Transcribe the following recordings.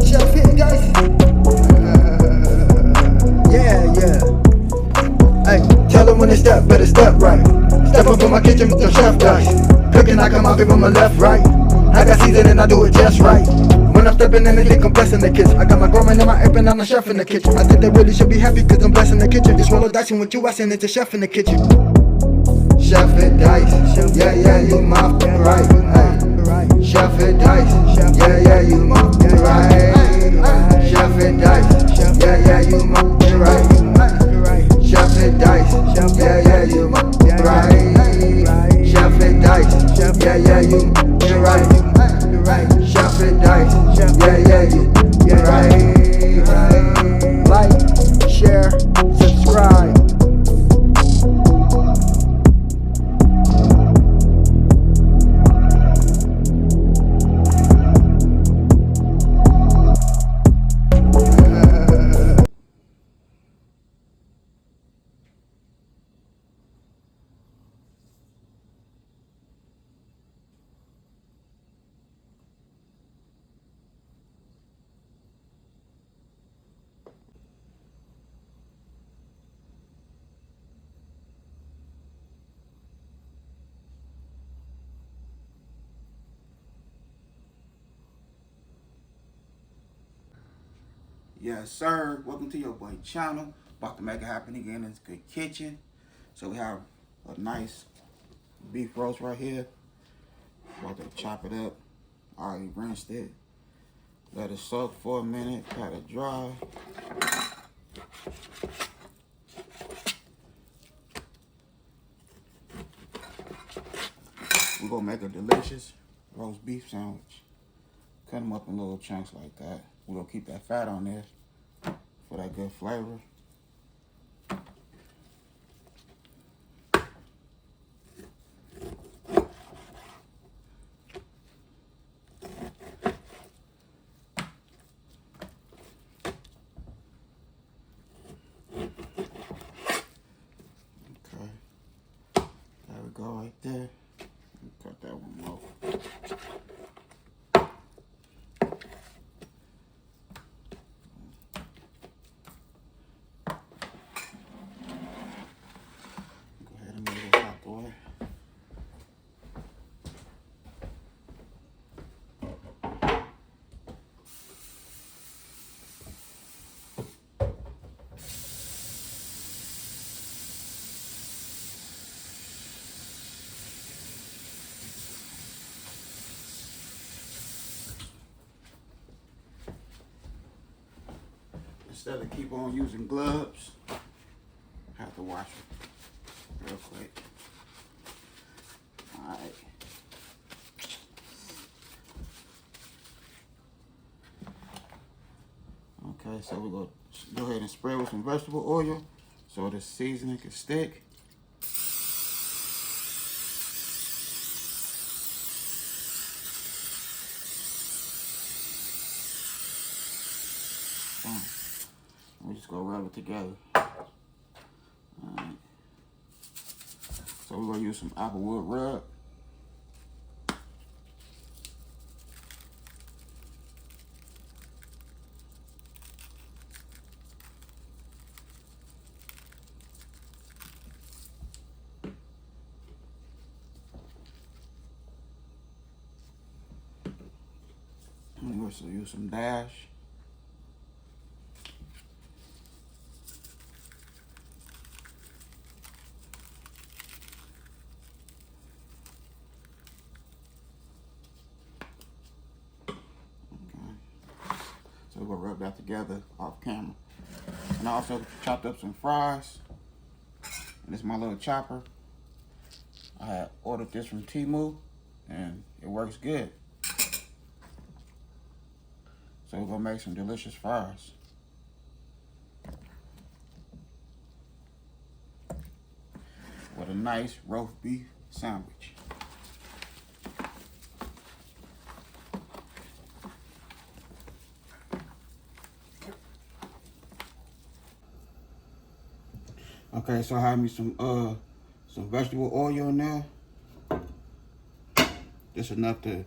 chef hit, guys. Yeah. Hey, tell them when they step, better step right. Step up in my kitchen with the chef guys. Cooking, I come out from my left, right. I got season and I do it just right. When I'm stepping in, they think I'm blessing the kitchen. I got my grandma and my apron, I'm the chef in the kitchen. I think they really should be happy cause I'm blessing the kitchen. This roll of dicing with you, I send it to chef in the kitchen. Chef it dice, yeah, you mouth right. Hey. Chef it dice, yeah, you mouth right. Chef it dice, yeah, you mouth right. Chef it dice, yeah, you mouth right. Chef it dice, yeah, you right. Chef it dice, yeah, you right. Like, share, subscribe. Yes, sir. Welcome to your boy channel. About to make it happen again in the kitchen. So we have a nice beef roast right here. About to chop it up. Already rinsed it. Let it soak for a minute. Pat it dry. We're gonna make a delicious roast beef sandwich. Cut them up in little chunks like that. We're gonna keep that fat on there for that good flavor. Okay, there we go right there. Cut that one off. Instead of keep on using gloves, I have to wash it real quick. All right. Okay, so we're going to go ahead and spray with some vegetable oil so the seasoning can stick. We just go rub it together. Alright. So we're gonna use some applewood rub. And we also use some dash. So we're gonna rub that together off camera. And I also chopped up some fries. And this is my little chopper. I had ordered this from Temu and it works good. So we're gonna make some delicious fries. With a nice roast beef sandwich. Okay, so I have me some vegetable oil in there. Just enough to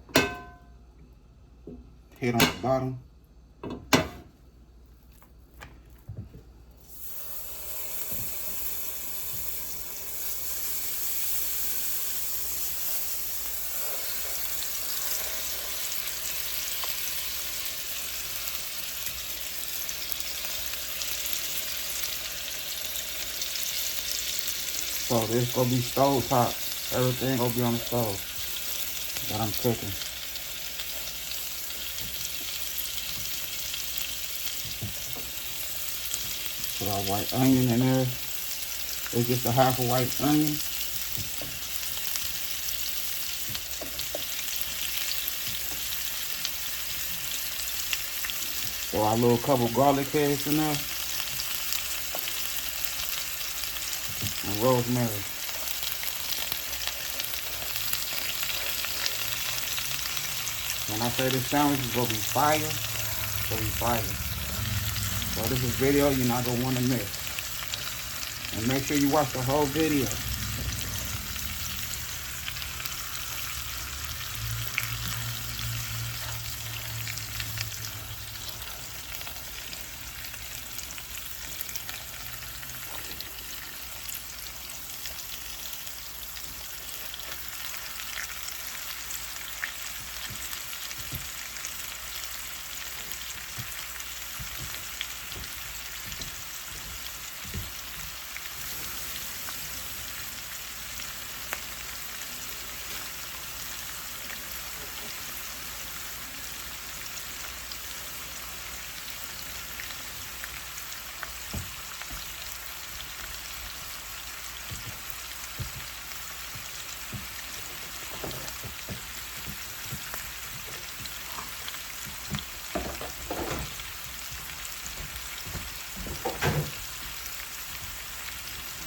hit on the bottom. So this gonna be stove top. Everything gonna be on the stove that I'm cooking. Put our white onion in there. It's just a half a white onion. Throw our little couple garlic heads in there. And rosemary. When I say this sandwich is gonna be fire, it's gonna be fire. So this is a video you're not gonna wanna miss. And make sure you watch the whole video.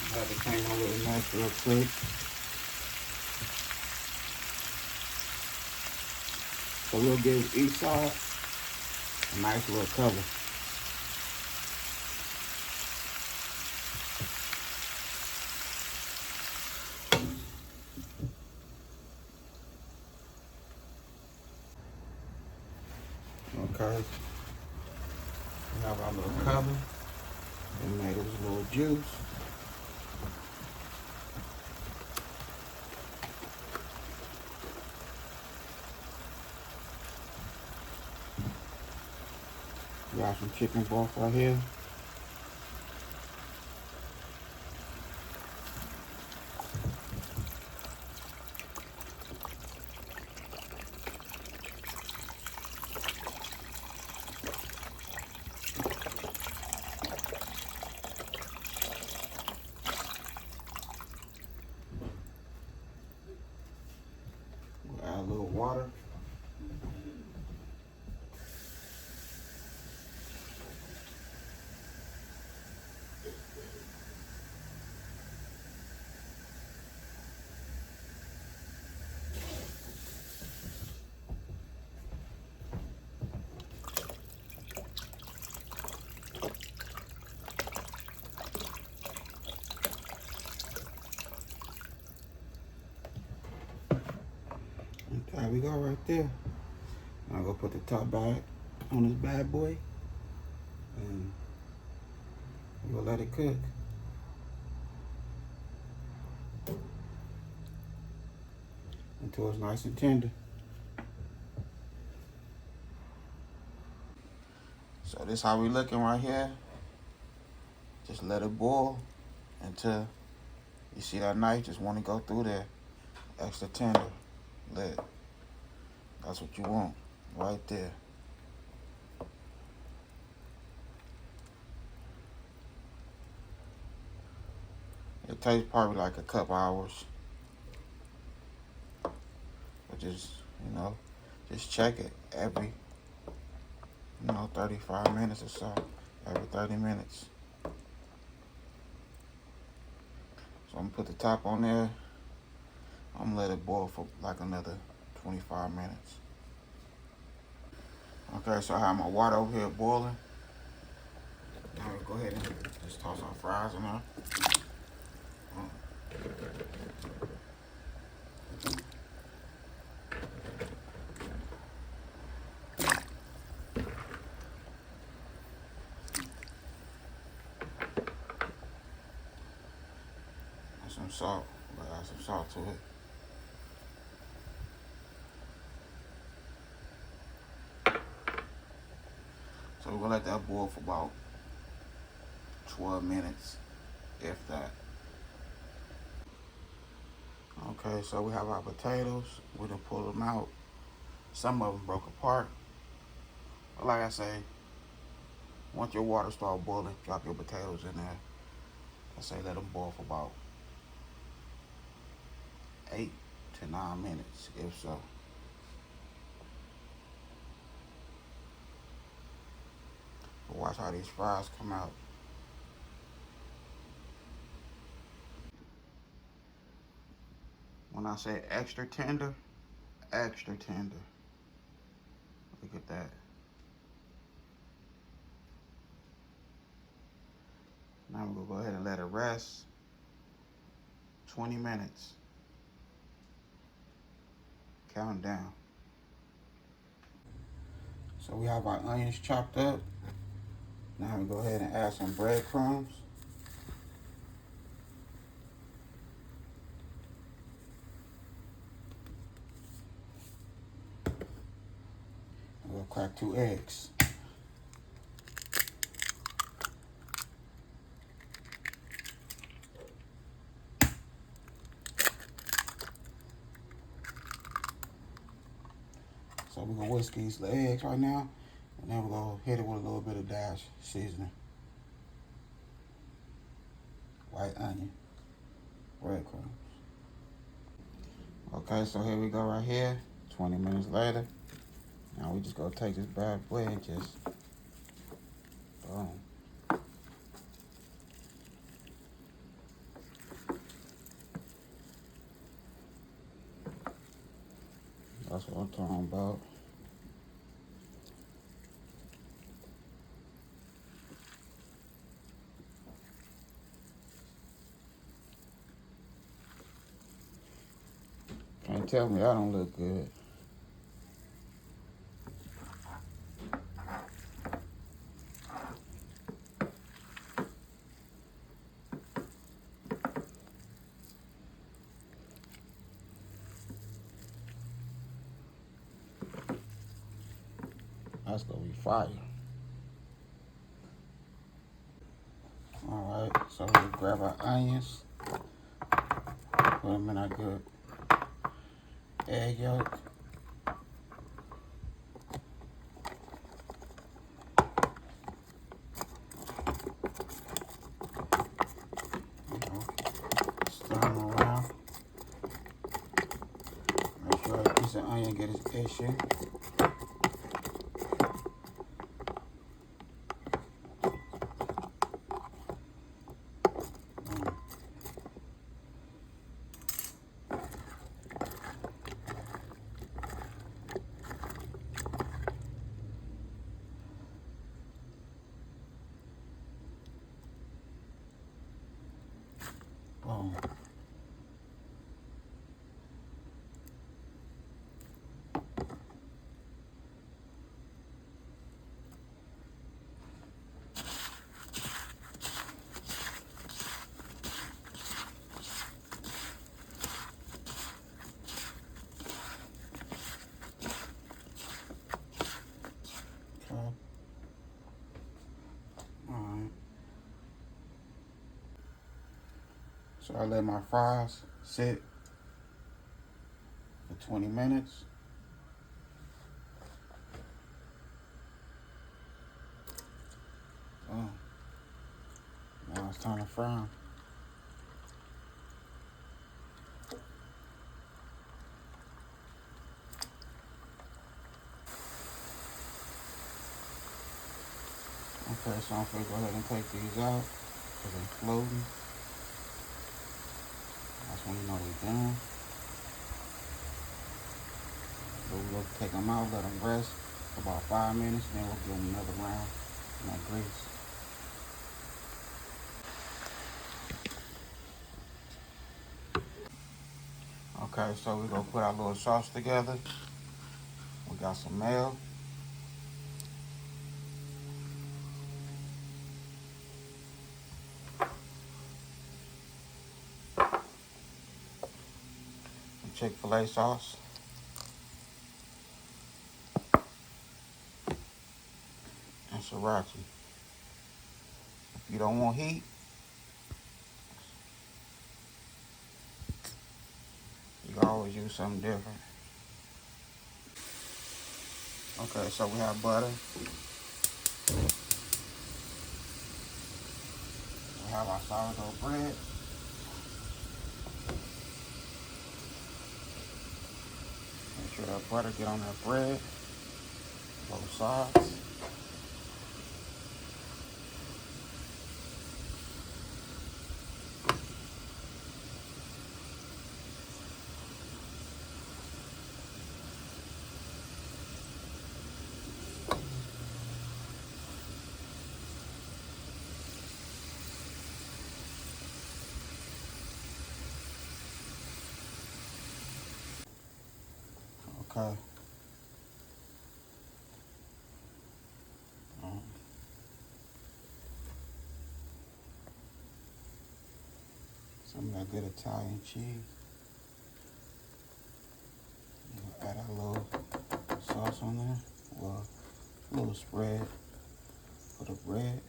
I have to clean my little mess real quick. So we'll give each side a nice little cover. Okay. We have our little cover. We made this little juice. We got some chicken broth right here. We'll add a little water. There we go right there. Now I'm gonna put the top back on this bad boy and we'll let it cook. Until it's nice and tender. So this how we looking right here. Just let it boil until you see that knife just want to go through there. Extra tender. Let. That's what you want right there. It takes probably like a couple hours. But just, just check it every, 35 minutes or so. Every 30 minutes. So I'm gonna put the top on there. I'm gonna let it boil for like another 25 minutes. Okay, so I have my water over here boiling. Now we'll go ahead and just toss our fries in there. And some salt. We'll add some salt to it. So we're gonna let that boil for about 12 minutes, if that. Okay, so we have our potatoes. We done pull them out. Some of them broke apart. But like I say, once your water start boiling, drop your potatoes in there. I say let them boil for about 8 to 9 minutes, if so. But watch how these fries come out. When I say extra tender, extra tender. Look at that. Now I'm gonna go ahead and let it rest 20 minutes. Count down. So we have our onions chopped up. Now we go ahead and add some breadcrumbs. We'll crack 2 eggs. So we're gonna whisk these eggs right now, and then we're gonna hit it with a little bit of dash seasoning. White onion, breadcrumbs. Okay, so here we go right here, 20 minutes later. Now we just gonna take this bad boy and just, boom. That's what I'm talking about. Can't tell me I don't look good. That's gonna be fire. All right, so we grab our onions, put them in our good egg yolk. Stir them around. Make sure that piece of onion get its issue. Boom. Okay. Alright. So I let my fries sit for 20 minutes. Oh. Now it's time to fry them. Okay, so I'm gonna go ahead and take these out because they're floating. That's when you know they're done. So we're gonna take them out, let them rest for about 5 minutes, then we'll give them another round in that grease. Okay, so we're gonna put our little sauce together. We got some mayo. Some Chick-fil-A sauce. And sriracha. If you don't want heat, You can always use something different. Okay, so we have butter. We have our sourdough bread. Make sure that butter get on that bread, both sides. Okay. Some of that good Italian cheese. We'll add a little sauce on there. Well, a little spread for the bread.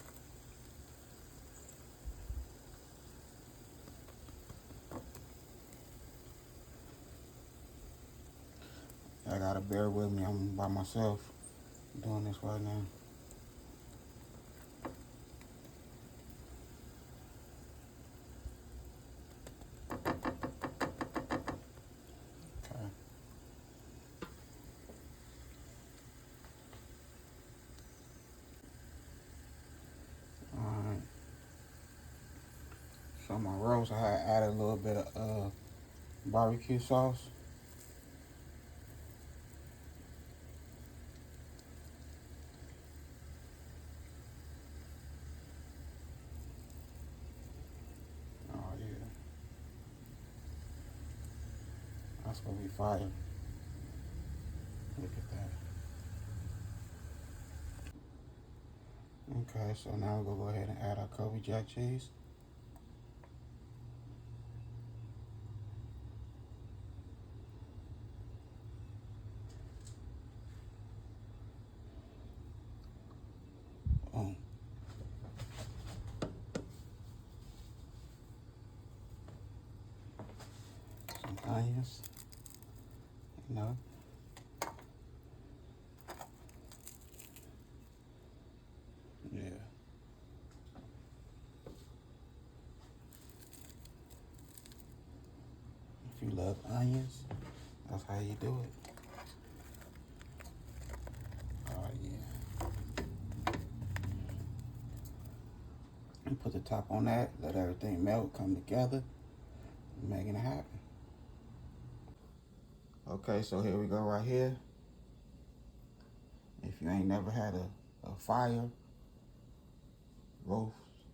I gotta bear with me. I'm by myself doing this right now. Okay. Alright. So my roast, I had added a little bit of barbecue sauce. Oh yeah. That's gonna be fire. Look at that. Okay, so now we're gonna go ahead and add our Colby Jack cheese. Boom. Some onions. You know. Yeah. If you love onions, that's how you do it. Oh yeah. And put the top on that, let everything melt, come together, making it happen. Okay, so here we go right here. If you ain't never had a fire roast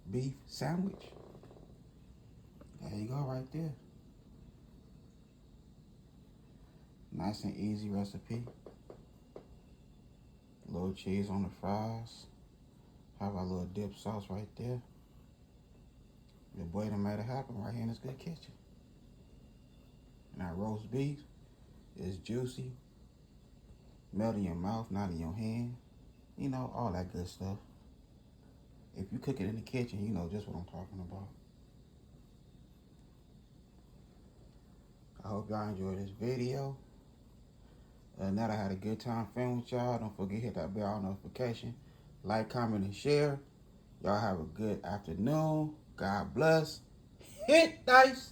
beef sandwich, there you go right there. Nice and easy recipe. A little cheese on the fries. Have our little dip sauce right there. Your boy done made it happen right here in this good kitchen. And our roast beef is juicy, melt in your mouth, not in your hand. You know, all that good stuff. If you cook it in the kitchen, you know just what I'm talking about. I hope y'all enjoyed this video. Now that I had a good time filming with y'all, don't forget to hit that bell notification. Like, comment, and share. Y'all have a good afternoon. God bless. Hit dice.